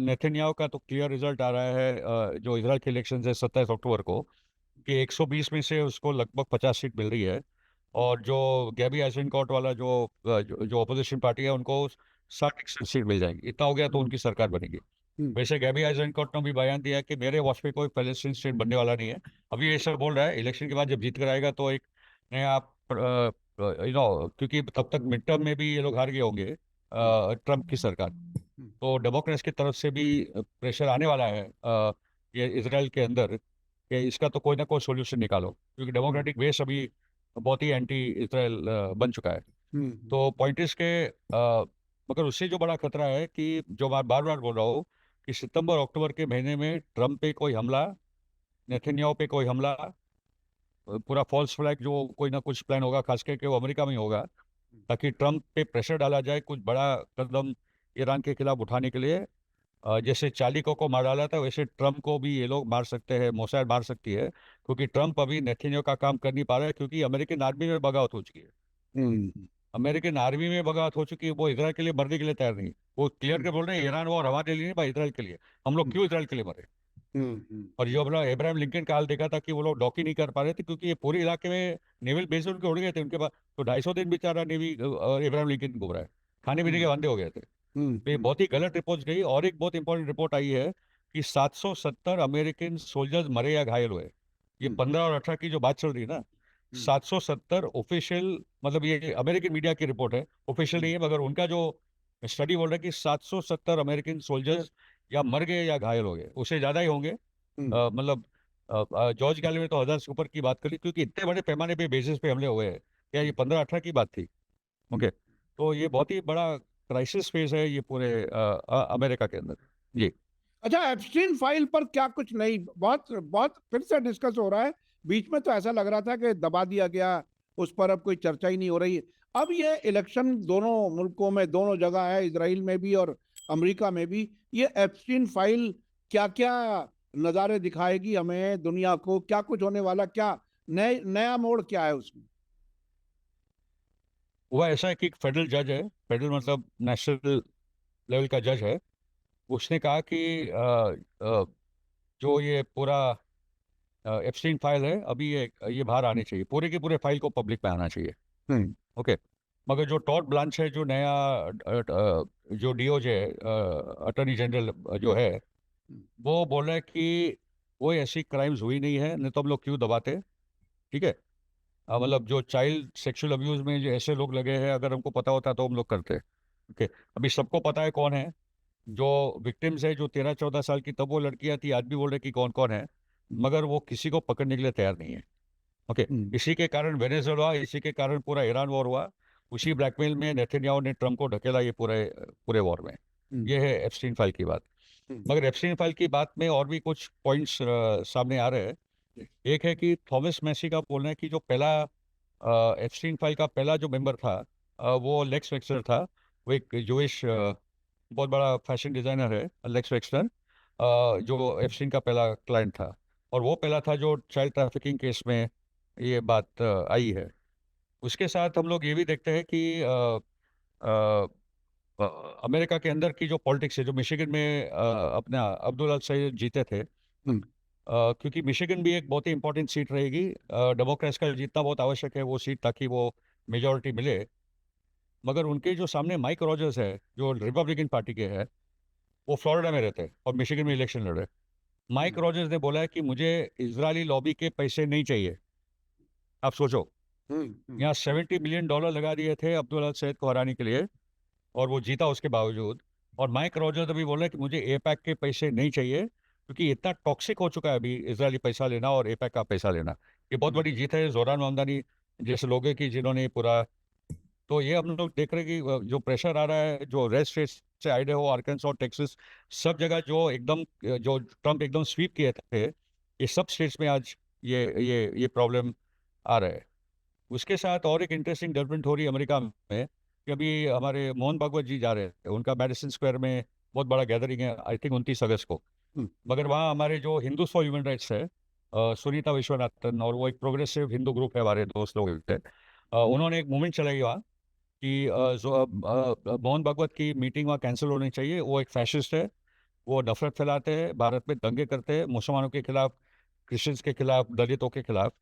नेतन्याहू का तो क्लियर रिजल्ट आ रहा है, जो इजराइल के इलेक्शन है 27 अक्टूबर को, कि 120 में से उसको लगभग 50 सीट मिल रही है। और जो गैबी आइसेनकॉट वाला जो अपोजिशन पार्टी है, उनको 60 सीट मिल जाएंगी। इतना हो गया तो हम्म, उनकी सरकार बनेगी। हम्म, वैसे गैबी आइसेनकॉट ने भी बयान दिया कि मेरे वॉच पे कोई पैलेस्टीन स्टेट बनने वाला नहीं है। अभी ये सब बोल रहा है, इलेक्शन के बाद जब जीत कर आएगा तो एक नया, क्योंकि तब तक मिड टर्म में भी ये लोग हार गए होंगे, ट्रम्प की सरकार। तो डेमोक्रेट्स की तरफ से भी प्रेशर आने वाला है, ये इसराइल के अंदर, कि इसका तो कोई ना कोई सोल्यूशन निकालो, क्योंकि डेमोक्रेटिक बेस अभी बहुत ही एंटी इसराइल बन चुका है। हम्म, तो पॉइंट इज के, मगर उससे जो बड़ा खतरा है, कि जो मैं बार बार बोल रहा हूँ, कि सितंबर अक्टूबर के महीने में ट्रम्प पे कोई हमला, नेतन्याहू पे कोई हमला, पूरा फॉल्स फ्लैग जो कोई ना कुछ प्लान होगा, खास करके वो अमेरिका में ही होगा, ताकि ट्रम्प पे प्रेशर डाला जाए कुछ बड़ा कदम ईरान के खिलाफ उठाने के लिए। जैसे चालिको को मार डाला था, वैसे ट्रम्प को भी ये लोग मार सकते हैं, मोसाद मार सकती है, क्योंकि ट्रम्प अभी नेतन्याहू का काम कर नहीं पा रहा है, क्योंकि अमेरिकन आर्मी में बगावत हो चुकी है। हम्म, अमेरिकन आर्मी में बगावत हो चुकी है, वो इसराइल के लिए मरने के लिए तैयार नहीं। वो क्लियर कर बोल रहे हैं, ईरान वॉर हमारे लिए नहीं भाई, इसराइल के लिए। हम लोग क्यों इसराइल के लिए मरे? हम्म, और जो अपना इब्राहिम लिंकन का हाल देखा था, कि वो लोग डॉक ही नहीं कर पा रहे थे, क्योंकि ये पूरे इलाके में नेवल बेस उनके उड़ गए थे उनके पास। तो 250 दिन बेचारा नेवी इब्राहिम लिंकन घूम रहा है, खाने पीने के वांदे हो गए थे। तो ये बहुत ही गलत रिपोर्ट गई। और एक बहुत इंपॉर्टेंट रिपोर्ट आई है कि 770 अमेरिकन सोल्जर्स मरे या घायल हुए। ये 15 और 18 की जो बात चल रही है ना, 770 ऑफिशियल, मतलब ये अमेरिकन मीडिया की रिपोर्ट है, ऑफिशियल नहीं है, मगर उनका जो स्टडी बोल रहा है कि 770 अमेरिकन सोल्जर्स या मर गए या घायल हो गए, उससे ज्यादा ही होंगे। मतलब जॉर्ज गैली में तो 1000 से ऊपर की बात करी, क्योंकि इतने बड़े पैमाने पे बेसिस पे हमले हुए हैं। क्या ये 15-18 की बात थी? ओके, तो ये बहुत ही बड़ा क्राइसिस फेज है ये पूरे अमेरिका के अंदर। जी। अच्छा, एप्स्टीन फाइल पर क्या कुछ नहीं, बहुत बहुत फिर से डिस्कस हो रहा है। बीच में तो ऐसा लग रहा था कि दबा दिया गया, उस पर अब कोई चर्चा ही नहीं हो रही है। अब ये इलेक्शन दोनों मुल्कों में, दोनों जगह है, इजराइल में भी और अमेरिका में भी। ये एप्स्टीन फाइल क्या क्या नज़ारे दिखाएगी हमें, दुनिया को? क्या कुछ होने वाला, क्या नया मोड़ क्या है उसमें? हुआ ऐसा है कि एक फेडरल जज है, फेडरल मतलब नेशनल लेवल का जज है, उसने कहा कि जो ये पूरा एप्स्टीन फाइल है, अभी ये बाहर आनी चाहिए, पूरे के पूरे फाइल को पब्लिक में आना चाहिए। ओके, मगर जो टॉड ब्लांच है, जो नया जो डीओजे अटॉर्नी जनरल जो है, वो बोल रहा है कि कोई ऐसी क्राइम्स हुई नहीं है, नहीं तो हम लोग क्यों दबाते। ठीक है, मतलब जो चाइल्ड सेक्सुअल अब्यूज में जो ऐसे लोग लगे हैं, अगर हमको पता होता तो हम लोग करते। ओके, अभी सबको पता है कौन है जो विक्टिम्स है, जो 13-14 साल की तब वो लड़कियां थी, आज भी बोल रहे कि कौन कौन है, मगर वो किसी को पकड़ने के लिए तैयार नहीं है। ओके, इसी के कारण वेनेजुएला, इसी के कारण पूरा ईरान वॉर हुआ, उसी ब्लैकमेल में नेतन्याहू ने ट्रम्प को ढकेला ये पूरे पूरे वॉर में। ये है एप्स्टीन फाइल की बात। मगर एप्स्टीन फाइल की बात में और भी कुछ पॉइंट्स सामने आ रहे हैं। एक है कि थॉमस मैसी का बोलना है कि जो पहला एप्स्टीन फाइल का पहला जो मेंबर था, वो लेक्स वेक्सलर था। वो एक जोइश बहुत बड़ा फैशन डिजाइनर है, लेक्स वेक्सलर, जो एप्स्टीन का पहला क्लाइंट था, और वो पहला था जो चाइल्ड ट्रैफिकिंग केस में ये बात आई है। उसके साथ हम लोग ये भी देखते हैं कि अ, अमेरिका के अंदर की जो पॉलिटिक्स है, जो मिशिगन में अपना अब्दुल अल सईद जीते थे, क्योंकि मिशिगन भी एक बहुत ही इंपॉर्टेंट सीट रहेगी, डेमोक्रेट्स का जीतना बहुत आवश्यक है वो सीट, ताकि वो मेजोरिटी मिले। मगर उनके जो सामने माइक रॉजर्स है, जो रिपब्लिकन पार्टी के हैं, वो फ्लोरिडा में रहते हैं और मिशिगन में इलेक्शन लड़े। माइक रॉजर्स ने बोला है कि मुझे इजरायली लॉबी के पैसे नहीं चाहिए। आप सोचो, यहाँ $70 बिलियन लगा दिए थे अब्दुल अल सईद को हराने के लिए, और वो जीता उसके बावजूद। और माइक रॉजर्स अभी बोल रहा है कि मुझे एपैक के पैसे नहीं चाहिए, क्योंकि इतना टॉक्सिक हो चुका है अभी इजरायली पैसा लेना और एपैक का पैसा लेना। ये बहुत बड़ी जीत है जोरान ममदानी जैसे लोगों की, जिन्होंने पूरा, तो ये हम लोग देख रहे हैं कि जो प्रेशर आ रहा है, जो रेड स्टेट से आइडेहो, आर्कांसो, टेक्सास, सब जगह जो एकदम, जो ट्रम्प एकदम स्वीप किए थे, ये सब स्टेट्स में आज ये प्रॉब्लम आ रहा है। उसके साथ और एक इंटरेस्टिंग डेवलपमेंट हो रही है अमेरिका में, कि अभी हमारे मोहन भागवत जी जा रहे हैं, उनका मेडिसिन स्क्वायर में बहुत बड़ा गैदरिंग है, आई थिंक 29 अगस्त को। मगर वहाँ हमारे जो हिंदूज फॉर ह्यूमन राइट्स है, सुनीता विश्वनाथन, और वो एक प्रोग्रेसिव हिंदू ग्रुप है, हमारे दोस्त लोग हैं, उन्होंने एक मूवमेंट चलाई वहाँ कि मोहन भागवत की मीटिंग वहाँ कैंसिल होनी चाहिए। वो एक फैशिस्ट है, वो नफरत फैलाते हैं, भारत में दंगे करते हैं, मुसलमानों के खिलाफ, क्रिश्चियंस के खिलाफ, दलितों के खिलाफ।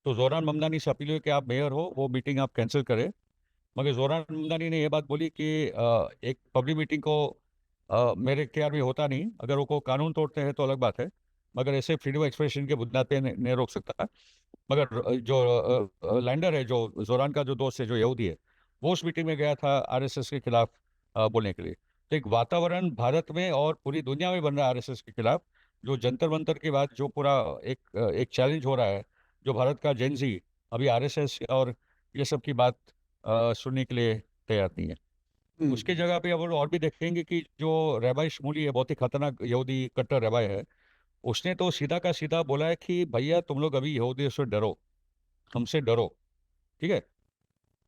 तो जोरान ममदानी से अपील हुई कि आप मेयर हो, वो मीटिंग आप कैंसिल करें। मगर जोरान ममदानी ने यह बात बोली कि एक पब्लिक मीटिंग को मेरे इख्तियार में होता नहीं, अगर वो को कानून तोड़ते हैं तो अलग बात है, मगर ऐसे फ्रीडम ऑफ एक्सप्रेशन के बुनियाद पे नहीं रोक सकता। मगर जो लैंडर है, जो जोरान का जो दोस्त है, जो यहूदी है, वो उस मीटिंग में गया था आरएसएस के खिलाफ बोलने के लिए। तो एक वातावरण भारत में और पूरी दुनिया में बन रहा है आरएसएस के खिलाफ, जो जंतर मंतर के बाद जो पूरा एक चैलेंज हो रहा है, जो भारत का जेनजी अभी आरएसएस और ये सब की बात सुनने के लिए तैयार नहीं है। उसके जगह पे अब और भी देखेंगे कि जो रैबाई शमूली है, बहुत ही खतरनाक यहूदी कट्टर रैबाई है, उसने तो सीधा का सीधा बोला है कि भैया तुम लोग अभी यहूदियों से डरो, हमसे डरो। ठीक है,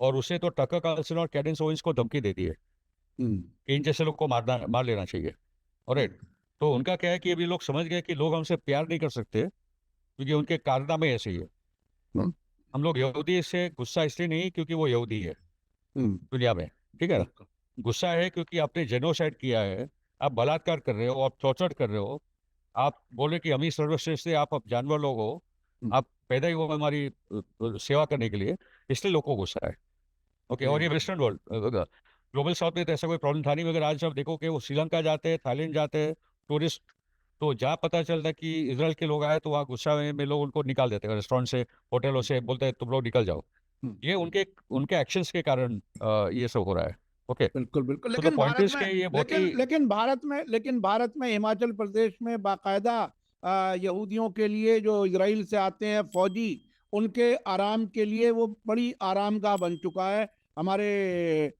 और उसे तो टकर कार्लसन और कैडेंस ओवेंस को धमकी दे दी है कि इन जैसे लोग को मार लेना चाहिए। और तो उनका क्या है कि अभी लोग समझ गए कि लोग हमसे प्यार नहीं कर सकते, क्योंकि उनके कारनामे ऐसे ही है। हम लोग यहूदी से गुस्सा इसलिए नहीं क्योंकि वो यहूदी है दुनिया में, ठीक है ना, गुस्सा है क्योंकि आपने जेनोसाइड किया है, आप बलात्कार कर रहे हो, आप टॉर्चर कर रहे हो, आप बोले कि हम ही सर्वश्रेष्ठ से, आप जानवर लोग हो, आप पैदा ही हो हमारी सेवा करने के लिए, इसलिए लोगों को गुस्सा है। ओके, और ये वेस्टर्न वर्ल्ड, ग्लोबल साउथ में तो ऐसा कोई प्रॉब्लम था नहीं, मगर आज आप देखो कि वो श्रीलंका जाते हैं, थाईलैंड जाते हैं, टूरिस्ट तो जहाँ पता चलता है कि इजराइल के लोग आए तो वहाँ गुस्सा में लोग उनको निकाल देते हैं रेस्टोरेंट से, होटलों से, बोलते हैं तुम लोग निकल जाओ। हम्म, ये उनके उनके एक्शंस के कारण ये सब हो रहा है। ओके, बिल्कुल बिल्कुल। तो द लेकिन पॉइंट भारत इज में के ये बहुत लेकिन ही लेकिन भारत में हिमाचल प्रदेश में बाकायदा यहूदियों के लिए जो इजराइल से आते हैं फौजी, उनके आराम के लिए वो बड़ी आरामगाह बन चुका है हमारे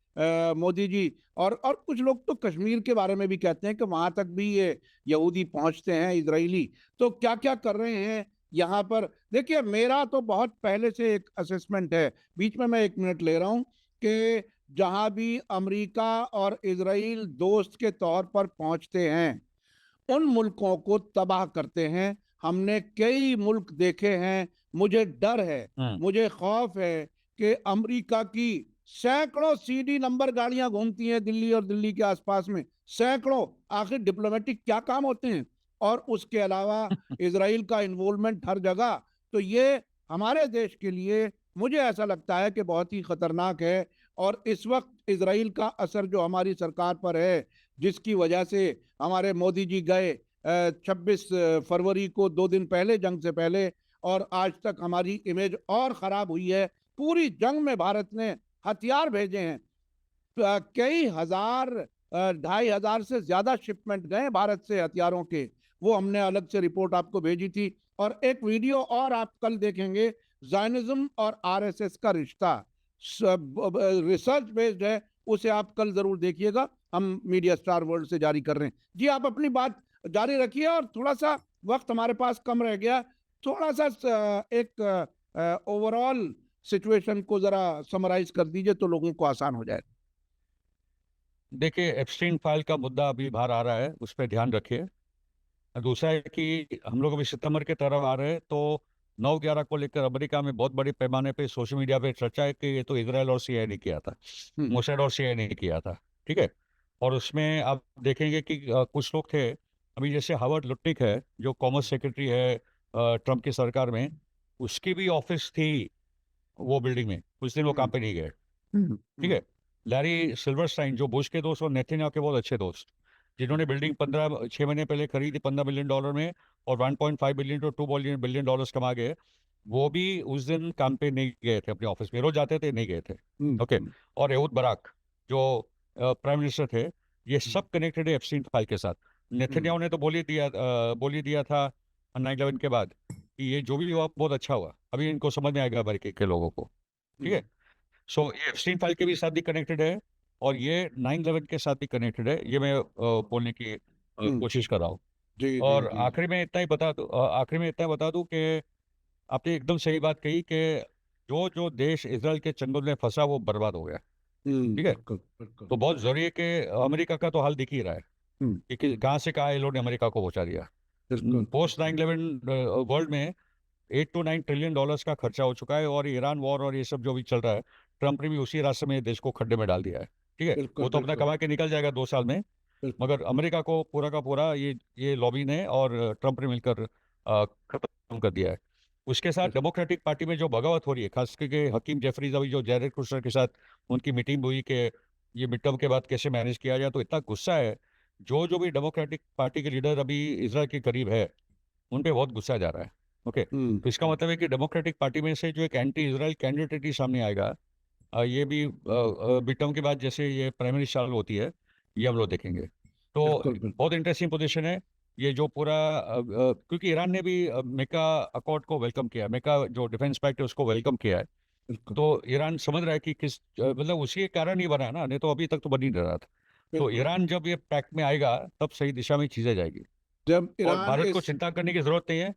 मोदी जी। और कुछ लोग तो कश्मीर के बारे में भी कहते हैं कि वहां तक भी ये यहूदी पहुंचते हैं इजरायली। तो क्या क्या कर रहे हैं यहाँ पर? देखिए, मेरा तो बहुत पहले से एक असेसमेंट है, बीच में मैं 1 मिनट ले रहा हूँ, कि जहां भी अमेरिका और इजराइल दोस्त के तौर पर पहुंचते हैं, उन मुल्कों को तबाह करते हैं। हमने कई मुल्क देखे हैं। मुझे डर है, मुझे खौफ है कि अमेरिका की सैकड़ों सीडी नंबर गाड़ियां घूमती हैं दिल्ली और दिल्ली के आसपास में, सैकड़ों। आखिर डिप्लोमेटिक क्या काम होते हैं? और उसके अलावा इसराइल का इन्वॉल्वमेंट हर जगह। तो ये हमारे देश के लिए, मुझे ऐसा लगता है कि बहुत ही खतरनाक है। और इस वक्त इसराइल का असर जो हमारी सरकार पर है, जिसकी वजह से हमारे मोदी जी गए 26 फरवरी को, 2 दिन पहले, जंग से पहले, और आज तक हमारी इमेज और खराब हुई है। पूरी जंग में भारत ने हथियार भेजे हैं, कई हजार, 2,500 से ज्यादा शिपमेंट गए भारत से हथियारों के। वो हमने अलग से रिपोर्ट आपको भेजी थी। और एक वीडियो और आप कल देखेंगे, जायनिज्म और आरएसएस का रिश्ता, रिसर्च बेस्ड है, उसे आप कल जरूर देखिएगा। हम मीडिया स्टार वर्ल्ड से जारी कर रहे हैं। जी, आप अपनी बात जारी रखिए, और थोड़ा सा वक्त हमारे पास कम रह गया, थोड़ा सा एक ओवरऑल सिचुएशन को जरा समराइज कर दीजिए तो लोगों को आसान हो जाए। देखिए, एप्स्टीन फाइल का मुद्दा अभी बाहर आ रहा है, उस पर ध्यान रखिए। दूसरा है कि हम लोग अभी सितंबर के तरफ आ रहे हैं, तो 9/11 को लेकर अमेरिका में बहुत बड़े पैमाने पे सोशल मीडिया पे चर्चा है कि ये तो इजराइल और सीआईए ने किया था, मोसाद और सीआईए ने किया था। ठीक है, और उसमें आप देखेंगे कि कुछ लोग थे, अभी जैसे हावर्ड लुटनिक है जो कॉमर्स सेक्रेटरी है ट्रम्प की सरकार में, उसकी भी ऑफिस थी वो बिल्डिंग में, उस दिन वो काम पे नहीं गए। ठीक है, लैरी सिल्वरस्टाइन जो बुश के दोस्त और नेतन्याहू के बहुत अच्छे दोस्त, जिन्होंने बिल्डिंग 6 महीने पहले खरीदी $15 बिलियन में, और 1.5 बिलियन to 2 बिलियन डॉलर्स कमा गए, वो भी उस दिन काम पे नहीं गए थे अपने ऑफिस में, रोज जाते थे, नहीं गए थे। ओके, और एहूद बराक जो प्राइम मिनिस्टर थे, ये सब कनेक्टेड है एप्स्टीन फाइल के साथ। नेतन्याहू ने तो बोल ही दिया था 9/11 के बाद कि ये जो भी हुआ बहुत अच्छा हुआ, अभी इनको समझ में आएगा अमेरिका के लोगों को। ठीक है, सो ये एप्स्टीन फाइल के भी साथ भी कनेक्टेड है, और ये 9/11 के साथ भी कनेक्टेड है, ये मैं बोलने की कोशिश कर रहा हूँ। जी जी और जी। आखिरी में इतना बता दूं कि आपने एकदम सही बात कही कि जो जो देश इसराइल के चंगुल में फंसा वो बर्बाद हो गया। ठीक है, बिल्कुल बिल्कुल। तो बहुत जरूरी है कि अमेरिका का तो हाल दिख ही रहा है कि कहाँ से कहाँ ये लोग ने अमेरिका को पहुंचा दिया। बिल्कुल पोस्ट 9/11 वर्ल्ड में $8 to 9 ट्रिलियन का खर्चा हो चुका है, और ईरान वॉर और ये सब जो भी चल रहा है, ट्रम्प ने भी उसी रास्ते में देश को खड्डे में डाल दिया है। ठीक है, बिल्कुल वो तो अपना बिल्कुल कमा के निकल जाएगा 2 साल में, बिल्कुल। मगर अमेरिका को पूरा का पूरा ये लॉबी ने और ट्रम्प ने मिलकर खत्म कर दिया है। उसके साथ डेमोक्रेटिक पार्टी में जो बगावत हो रही है, खास करके हकीम जेफरीज, अभी जो जैरेड कुशनर के साथ उनकी मीटिंग हुई कि ये मिड टर्म के बाद कैसे मैनेज किया जाए, तो इतना गुस्सा है। जो जो भी डेमोक्रेटिक पार्टी के लीडर अभी इसराइल के करीब है, उन पे बहुत गुस्सा जा रहा है। ओके, तो इसका मतलब है कि डेमोक्रेटिक पार्टी में से जो एक एंटी इसराइल कैंडिडेट ही सामने आएगा, ये भी मिड टर्म के बाद जैसे ये प्राइमरी चालू होती है, ये हम लोग देखेंगे। तो बिल्कुल बिल्कुल बहुत इंटरेस्टिंग पोजीशन है ये जो पूरा क्योंकि ईरान ने भी मेका अकॉर्ड को वेलकम किया, मेका जो डिफेंस पैक्ट है उसको वेलकम किया है। बिल्कुल तो ईरान समझ रहा है कि किस मतलब उसी के कारण ही बना है ना, नहीं तो अभी तक तो बन ही नहीं रहा था। तो बिल्कुल। ईरान जब ये पैक्ट में आएगा तब सही दिशा में चीजें जाएगी। जब और ईरान भारत को इस चिंता करने की जरूरत नहीं है।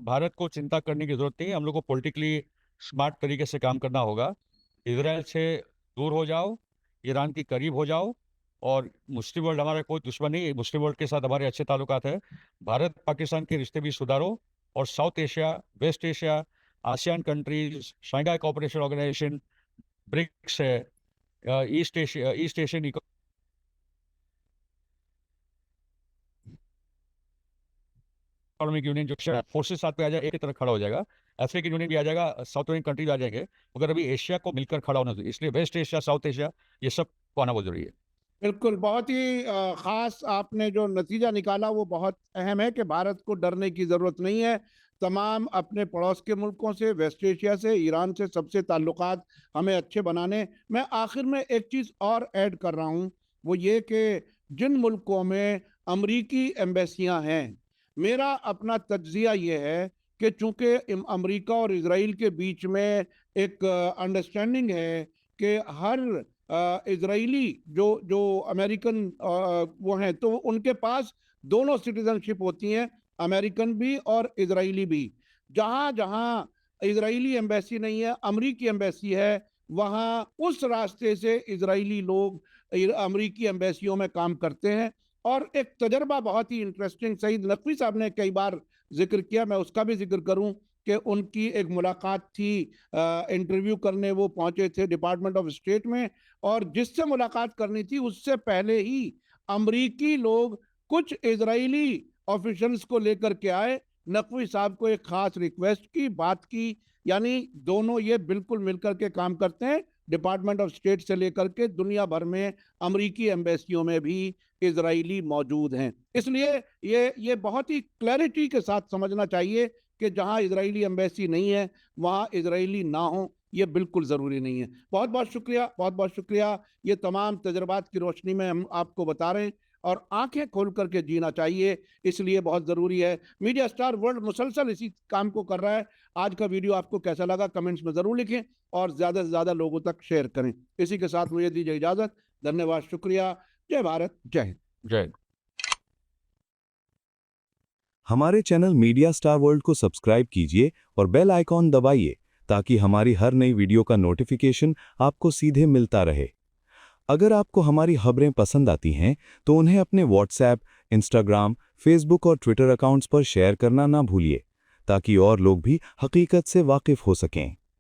भारत को चिंता करने की जरूरत नहीं है, हम लोग को पॉलिटिकली स्मार्ट तरीके से काम करना होगा। इसराइल से दूर हो जाओ, ईरान के करीब हो जाओ, और मुस्लिम वर्ल्ड हमारा कोई दुश्मन नहीं, मुस्लिम वर्ल्ड के साथ हमारे अच्छे ताल्लुकात है। भारत पाकिस्तान के रिश्ते भी सुधारो, और South Asia, West Asia, ASEAN countries, Shanghai Cooperation Organisation, BRICS है, ईस्ट एशियन इकोनॉमिक यूनियन जो फोर्सेस साथ पे आ जाए, एक ही तरफ खड़ा हो जाएगा। अफ्रीकन यूनियन भी आ जाएगा, साउथ एशियन कंट्रीज आ जाएंगे, मगर अभी एशिया को मिलकर खड़ा होना चाहिए। इसलिए वेस्ट एशिया, साउथ एशिया, ये सब को आना बहुत जरूरी है। बिल्कुल, बहुत ही ख़ास आपने जो नतीजा निकाला वो बहुत अहम है कि भारत को डरने की ज़रूरत नहीं है। तमाम अपने पड़ोस के मुल्कों से, वेस्ट एशिया से, ईरान से सबसे ताल्लुकात हमें अच्छे बनाने। मैं आखिर में एक चीज़ और ऐड कर रहा हूँ, वो ये कि जिन मुल्कों में अमरीकी एम्बेसियाँ हैं, मेरा अपना तज्ज़िया ये है कि चूँकि अमरीका और इज़राइल के बीच में एक अंडरस्टैंडिंग है कि हर इजरायली जो जो अमेरिकन वो हैं तो उनके पास दोनों सिटीजनशिप होती हैं, अमेरिकन भी और इजरायली भी। जहां जहां इजरायली एम्बेसी नहीं है, अमरीकी एम्बेसी है, वहां उस रास्ते से इजरायली लोग अमरीकी एम्बेसियों में काम करते हैं। और एक तजर्बा बहुत ही इंटरेस्टिंग सईद नकवी साहब ने कई बार जिक्र किया, मैं उसका भी जिक्र करूं कि उनकी एक मुलाकात थी, इंटरव्यू करने वो पहुंचे थे डिपार्टमेंट ऑफ स्टेट में, और जिससे मुलाकात करनी थी उससे पहले ही अमरीकी लोग कुछ इजरायली ऑफिशियल्स को लेकर के आए, नकवी साहब को एक खास रिक्वेस्ट की, बात की। यानी दोनों ये बिल्कुल मिलकर के काम करते हैं, डिपार्टमेंट ऑफ स्टेट से लेकर के दुनिया भर में अमरीकी एम्बेसियों में भी इजरायली मौजूद हैं। इसलिए ये बहुत ही क्लैरिटी के साथ समझना चाहिए कि जहां इजरायली एम्बेसी नहीं है वहां इजरायली ना हो, ये बिल्कुल ज़रूरी नहीं है। बहुत बहुत शुक्रिया, बहुत बहुत शुक्रिया। ये तमाम तजर्बात की रोशनी में हम आपको बता रहे हैं, और आंखें खोल करके जीना चाहिए, इसलिए बहुत ज़रूरी है। मीडिया स्टार वर्ल्ड मुसलसल इसी काम को कर रहा है। आज का वीडियो आपको कैसा लगा कमेंट्स में ज़रूर लिखें और ज़्यादा से ज़्यादा लोगों तक शेयर करें। इसी के साथ मुझे दीजिए इजाज़त। धन्यवाद, शुक्रिया। जय भारत, जय हिंद। जय। हमारे चैनल मीडिया स्टार वर्ल्ड को सब्सक्राइब कीजिए और बेल आइकॉन दबाइए ताकि हमारी हर नई वीडियो का नोटिफिकेशन आपको सीधे मिलता रहे। अगर आपको हमारी खबरें पसंद आती हैं तो उन्हें अपने व्हाट्सएप, इंस्टाग्राम, फेसबुक और ट्विटर अकाउंट्स पर शेयर करना ना भूलिए ताकि और लोग भी हकीकत से वाकिफ हो सकें।